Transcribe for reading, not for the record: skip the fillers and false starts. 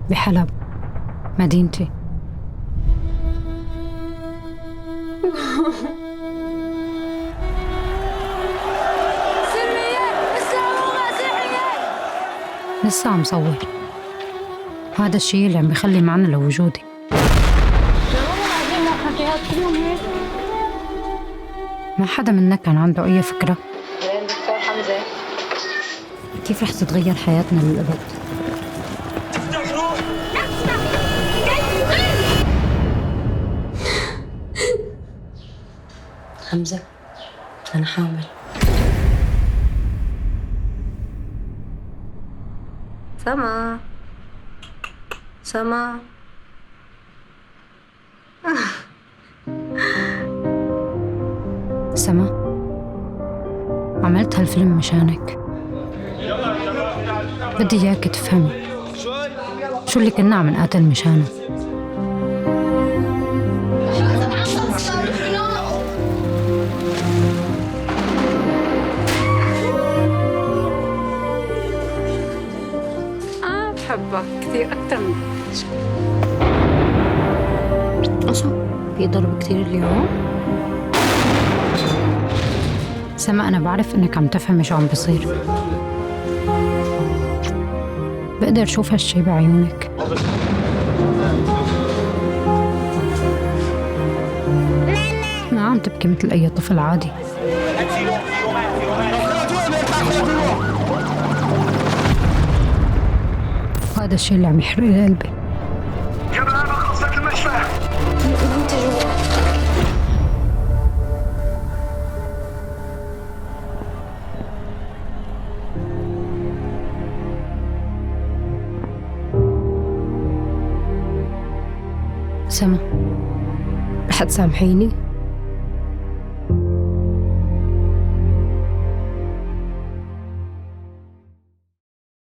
بحلب، مدينتي. سرية إسلام ومسيحية. لسه عم صور. هذا الشيء اللي عم بيخلي معنى لوجودي. ما حدا منا كان عنده أي فكرة دكتور حمزة، كيف رح تتغير حياتنا للأبد. حمزة، أنا حامل. سما سما سما، عملت هالفيلم مشانك. بدي إياك تفهمي شو اللي كنا عم نقاتل مشانه. بحبك كثير أكثر من أشو في ضرب كتير اليوم؟ سما، أنا بعرف إنك عم تفهمي شو عم بصير. بقدر شوف هالشي بعيونك. ما عم تبكي مثل أي طفل عادي. وهذا الشي اللي عم يحرق لي قلبي. سما، رح تسامحيني؟